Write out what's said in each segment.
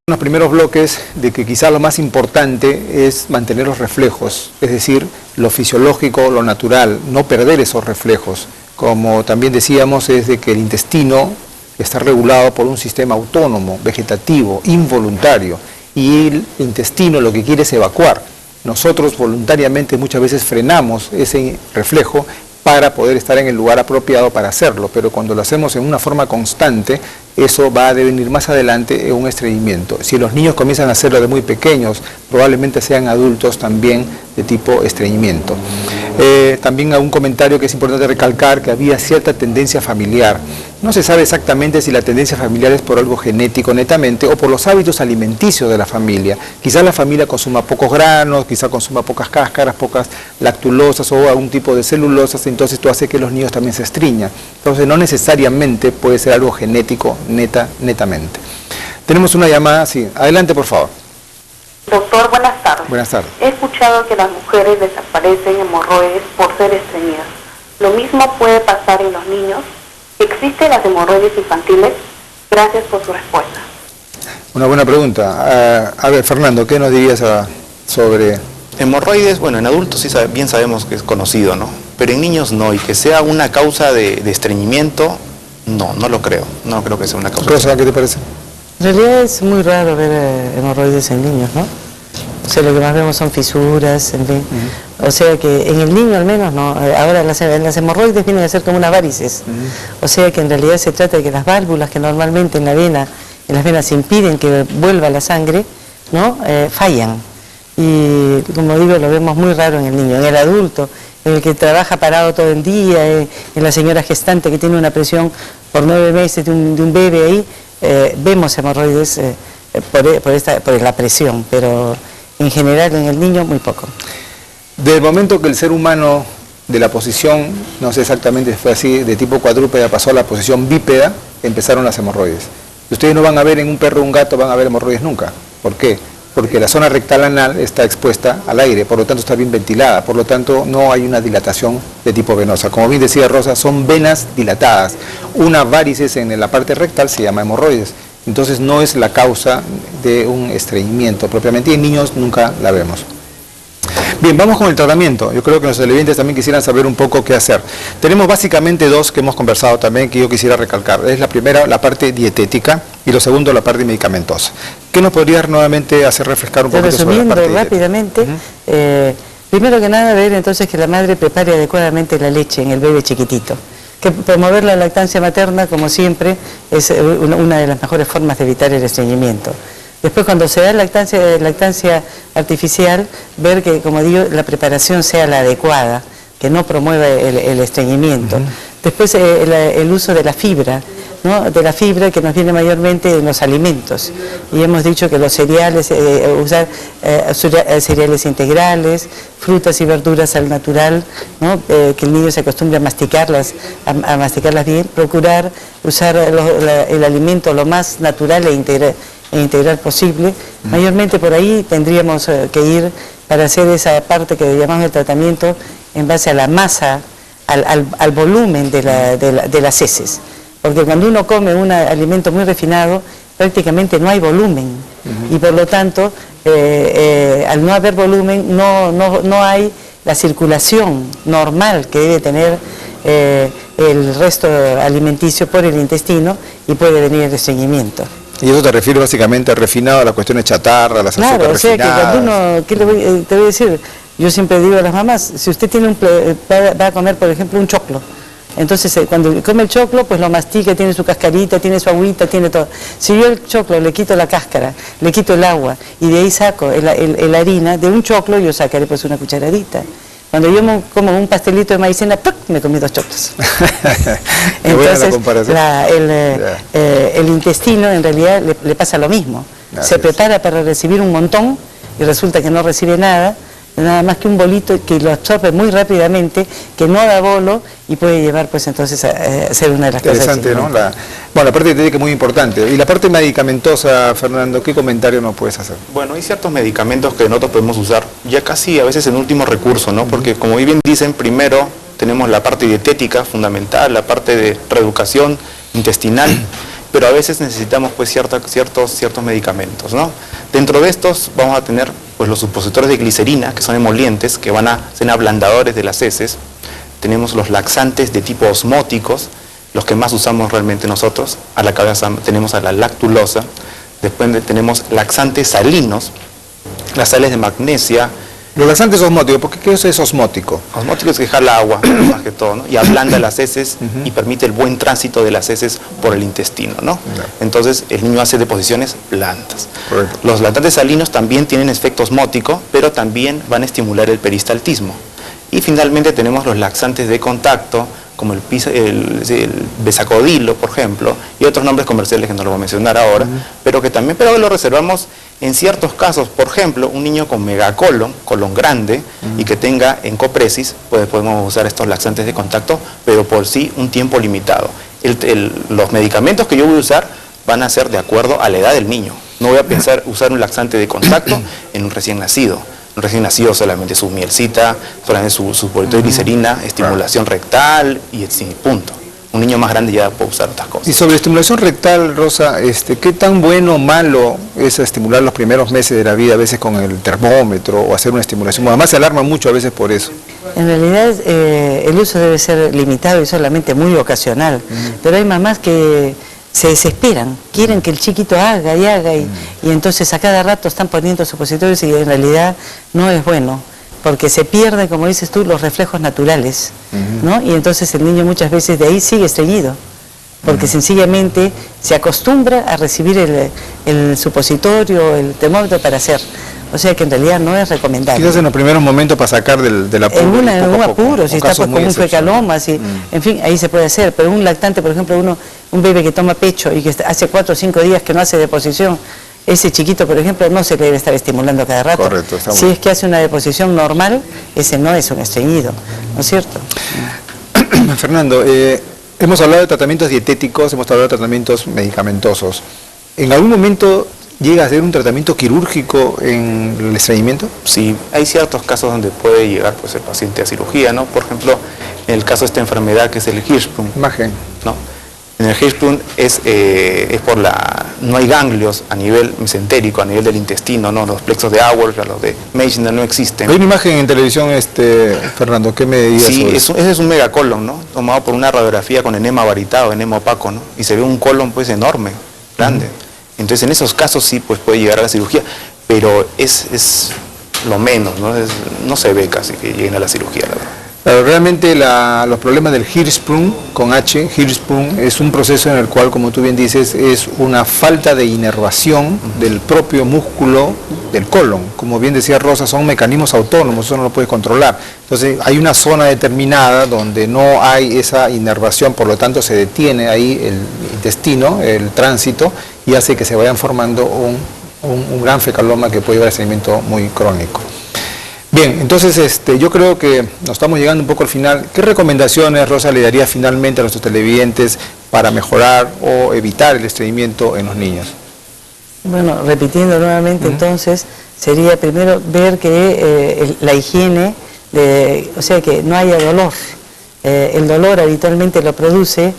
En los primeros bloques de que quizá lo más importante es mantener los reflejos, es decir, lo fisiológico, lo natural, no perder esos reflejos. Como también decíamos, es de que el intestino está regulado por un sistema autónomo, vegetativo, involuntario, y el intestino lo que quiere es evacuar. Nosotros voluntariamente muchas veces frenamos ese reflejo para poder estar en el lugar apropiado para hacerlo, pero cuando lo hacemos en una forma constante, eso va a devenir más adelante en un estreñimiento. Si los niños comienzan a hacerlo de muy pequeños, probablemente sean adultos también de tipo estreñimiento. También un comentario que es importante recalcar, que había cierta tendencia familiar. No se sabe exactamente si la tendencia familiar es por algo genético netamente o por los hábitos alimenticios de la familia. Quizás la familia consuma pocos granos, quizás consuma pocas cáscaras, pocas lactulosas o algún tipo de celulosas, entonces esto hace que los niños también se estreñan. Entonces no necesariamente puede ser algo genético netamente. Tenemos una llamada, sí. Adelante, por favor. Doctor, buenas tardes. Buenas tardes. He escuchado que las mujeres desaparecen hemorroides por ser estreñidas. ¿Lo mismo puede pasar en los niños? ¿Existen las hemorroides infantiles? Gracias por su respuesta. Una buena pregunta. A ver, Fernando, ¿qué nos dirías sobre...? Hemorroides, bueno, en adultos sí bien sabemos que es conocido, ¿no? Pero en niños no, y que sea una causa de estreñimiento, no lo creo. No creo que sea una causa. Rosa, ¿qué te parece? En realidad es muy raro ver hemorroides en niños, ¿no? O sea, lo que más vemos son fisuras, en fin. O sea que en el niño al menos no. Ahora las hemorroides vienen a ser como unas varices. O sea que en realidad se trata de que las válvulas que normalmente en las venas impiden que vuelva la sangre, ¿no? Fallan. Y como digo, lo vemos muy raro en el niño. En el adulto, en el que trabaja parado todo el día, en la señora gestante que tiene una presión por 9 meses de un bebé ahí, vemos hemorroides por la presión, pero en general en el niño muy poco. Del momento que el ser humano de la posición, no sé exactamente si fue así, de tipo cuadrúpeda pasó a la posición bípeda, empezaron las hemorroides. Y ustedes no van a ver en un perro o un gato, van a ver hemorroides nunca. ¿Por qué? Porque la zona rectal anal está expuesta al aire, por lo tanto está bien ventilada, por lo tanto no hay una dilatación de tipo venosa. Como bien decía Rosa, son venas dilatadas. Una varices en la parte rectal se llama hemorroides, entonces no es la causa de un estreñimiento propiamente, y en niños nunca la vemos. Bien, vamos con el tratamiento. Yo creo que los televidentes también quisieran saber un poco qué hacer. Tenemos básicamente dos que hemos conversado también, que yo quisiera recalcar. Es la primera, la parte dietética, y lo segundo, la parte medicamentosa. ¿Qué nos podrías nuevamente hacer refrescar un poquito sobre la parte dietética? Rápidamente, primero que nada, ver entonces que la madre prepare adecuadamente la leche en el bebé chiquitito. Que promover la lactancia materna, como siempre, es una de las mejores formas de evitar el estreñimiento. Después, cuando se da lactancia artificial, ver que, como digo, la preparación sea la adecuada, que no promueva el estreñimiento. Después, el uso de la fibra, ¿no? De la fibra que nos viene mayormente en los alimentos. Y hemos dicho que los cereales, usar cereales integrales, frutas y verduras al natural, ¿no? Que el niño se acostumbre a masticarlas bien, procurar usar el alimento lo más natural e integral posible. Mayormente por ahí tendríamos que ir para hacer esa parte que llamamos el tratamiento en base a la masa, al volumen de las heces. Porque cuando uno come un alimento muy refinado, prácticamente no hay volumen. Y por lo tanto, al no haber volumen, no hay la circulación normal que debe tener el resto alimenticio por el intestino, y puede venir el estreñimiento. Y eso te refiere básicamente al refinado, a las cuestiones chatarra, a las azúcares refinadas. Claro, o sea que cuando uno, te voy a decir? Yo siempre digo a las mamás, si usted tiene va a comer, por ejemplo, un choclo, entonces cuando come el choclo, pues lo mastica, tiene su cascarita, tiene su agüita, tiene todo. Si yo el choclo le quito la cáscara, le quito el agua y de ahí saco la harina, de un choclo yo sacaré pues una cucharadita. Cuando yo como un pastelito de maicena, ¡puc!, me comí 2 choclos. Entonces, el intestino en realidad le pasa lo mismo. Se prepara para recibir un montón y resulta que no recibe nada más que un bolito que lo absorbe muy rápidamente, que no da bolo y puede llevar pues entonces a ser una de las cosas. Interesante, ¿no? La parte dietética es muy importante. Y la parte medicamentosa, Fernando, ¿qué comentario nos puedes hacer? Bueno, hay ciertos medicamentos que nosotros podemos usar ya casi a veces en último recurso, ¿no? Porque como bien dicen, primero tenemos la parte dietética fundamental, la parte de reeducación intestinal, pero a veces necesitamos pues ciertos medicamentos, ¿no? Dentro de estos vamos a tener pues los supositorios de glicerina, que son emolientes, que van a ser ablandadores de las heces. Tenemos los laxantes de tipo osmóticos, los que más usamos realmente nosotros. A la cabeza tenemos a la lactulosa. Después tenemos laxantes salinos, las sales de magnesia. Los laxantes osmóticos, ¿por qué eso es osmótico? Osmótico es que jala agua, más que todo, ¿no? Y ablanda las heces y permite el buen tránsito de las heces por el intestino, ¿no? Entonces el niño hace deposiciones blandas. Correcto. Los laxantes salinos también tienen efecto osmótico, pero también van a estimular el peristaltismo. Y finalmente tenemos los laxantes de contacto, como el besacodilo, por ejemplo, y otros nombres comerciales que no los voy a mencionar ahora, pero que también lo reservamos en ciertos casos. Por ejemplo, un niño con megacolon, colon grande, y que tenga encopresis, pues podemos usar estos laxantes de contacto, pero por sí un tiempo limitado. Los medicamentos que yo voy a usar van a ser de acuerdo a la edad del niño. No voy a pensar usar un laxante de contacto en un recién nacido. Un recién nacido solamente su mielcita, solamente su polvito de glicerina, estimulación rectal y punto. Un niño más grande ya puede usar otras cosas. Y sobre estimulación rectal, Rosa, ¿qué tan bueno o malo es estimular los primeros meses de la vida, a veces con el termómetro o hacer una estimulación? Además se alarma mucho a veces por eso. En realidad el uso debe ser limitado y solamente muy ocasional, pero hay mamás que se desesperan, quieren que el chiquito haga y entonces a cada rato están poniendo supositorios y en realidad no es bueno, porque se pierden, como dices tú, los reflejos naturales, ¿no? Y entonces el niño muchas veces de ahí sigue estreñido, porque sencillamente se acostumbra a recibir el supositorio, el termómetro para hacer. O sea que en realidad no es recomendable. Quizás en los primeros momentos para sacar del apuro. En un apuro, si está pues, con un fecaloma, en fin, ahí se puede hacer. Pero un lactante, por ejemplo, un bebé que toma pecho y que hace 4 o 5 días que no hace deposición, ese chiquito, por ejemplo, no se le debe estar estimulando cada rato. Correcto, está si es que hace una deposición normal, ese no es un estreñido, ¿no es cierto? Fernando, hemos hablado de tratamientos dietéticos, hemos hablado de tratamientos medicamentosos. ¿En algún momento llega a ser un tratamiento quirúrgico en el estreñimiento? Sí, hay ciertos casos donde puede llegar pues, el paciente a cirugía, ¿no? Por ejemplo, en el caso de esta enfermedad que es el Hirschsprung, ¿no? En el Hirschsprung es por no hay ganglios a nivel mesentérico, a nivel del intestino, ¿no? Los plexos de Auer, los de Meissner no existen. Hay una imagen en televisión, Fernando, ¿qué me digas sobre eso? Ese es un megacolon, ¿no? Tomado por una radiografía con enema varitado, enema opaco, ¿no? Y se ve un colon pues enorme, grande. Entonces en esos casos sí pues puede llegar a la cirugía, pero es lo menos, ¿no? No se ve casi que lleguen a la cirugía, la verdad. Claro, realmente los problemas del Hirschsprung, con H, Hirschsprung, es un proceso en el cual, como tú bien dices, es una falta de inervación del propio músculo del colon. Como bien decía Rosa, son mecanismos autónomos, eso no lo puedes controlar. Entonces hay una zona determinada donde no hay esa inervación, por lo tanto se detiene ahí el intestino, el tránsito, y hace que se vayan formando un gran fecaloma que puede llevar a seguimiento muy crónico. Bien, entonces yo creo que nos estamos llegando un poco al final. ¿Qué recomendaciones, Rosa, le daría finalmente a nuestros televidentes para mejorar o evitar el estreñimiento en los niños? Bueno, repitiendo nuevamente entonces, sería primero ver que la higiene, o sea que no haya dolor. El dolor habitualmente lo produce,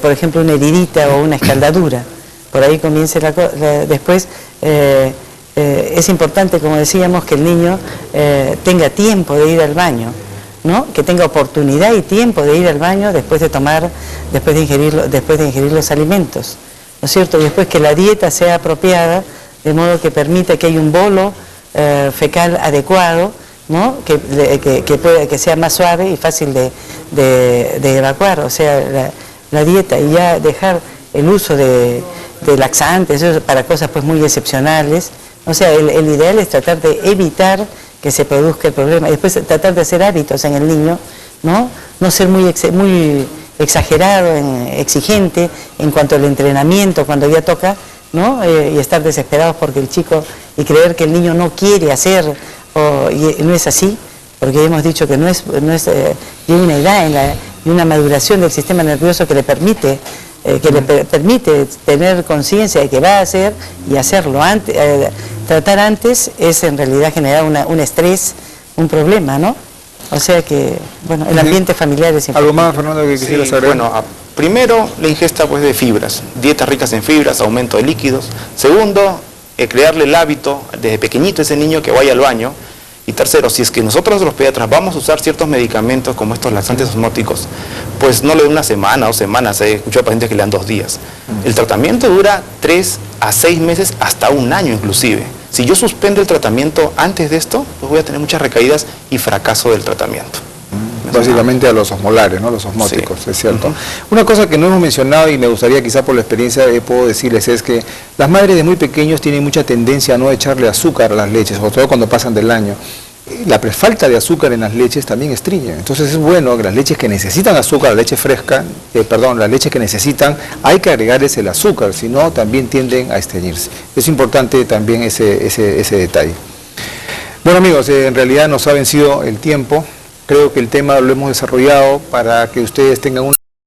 por ejemplo, una heridita o una escaldadura. Por ahí comience después. Es importante, como decíamos, que el niño tenga tiempo de ir al baño, ¿no? Que tenga oportunidad y tiempo de ir al baño después de ingerir los alimentos, ¿no es cierto? Y después que la dieta sea apropiada, de modo que permita que haya un bolo fecal adecuado, ¿no? Que sea más suave y fácil de evacuar, o sea, la dieta, y ya dejar el uso de laxantes, eso para cosas pues muy excepcionales. O sea, el ideal es tratar de evitar que se produzca el problema y después tratar de hacer hábitos en el niño, ¿no? No ser muy exagerado, exigente en cuanto al entrenamiento cuando ya toca, ¿no? Y estar desesperados porque el chico, y creer que el niño no quiere hacer, y no es así, porque hemos dicho que hay una edad y una maduración del sistema nervioso que le permite tener conciencia de que va a hacer y hacerlo antes. Tratar antes es en realidad generar un estrés, un problema, ¿no? O sea que, bueno, el ambiente familiar es importante. ¿Algo más, Fernando, que quisieras agregar? Bueno, Primero, la ingesta pues, de fibras, dietas ricas en fibras, aumento de líquidos. Segundo, crearle el hábito desde pequeñito a ese niño que vaya al baño. Y tercero, si es que nosotros los pediatras vamos a usar ciertos medicamentos como estos laxantes osmóticos, pues no le den una semana, 2 semanas, he escuchado a pacientes que le dan 2 días. El tratamiento dura 3 a 6 meses, hasta 1 año inclusive. Si yo suspendo el tratamiento antes de esto, pues voy a tener muchas recaídas y fracaso del tratamiento. Básicamente a los osmolares, ¿no? Los osmóticos, sí. Es cierto. Una cosa que no hemos mencionado y me gustaría quizá por la experiencia puedo decirles es que las madres de muy pequeños tienen mucha tendencia a no echarle azúcar a las leches, sobre todo cuando pasan del año. La falta de azúcar en las leches también estreña. Entonces es bueno que las leches que necesitan azúcar, la leche fresca, las leches que necesitan, hay que agregarles el azúcar, si no también tienden a estreñirse. Es importante también ese detalle. Bueno amigos, en realidad nos ha vencido el tiempo. Creo que el tema lo hemos desarrollado para que ustedes tengan una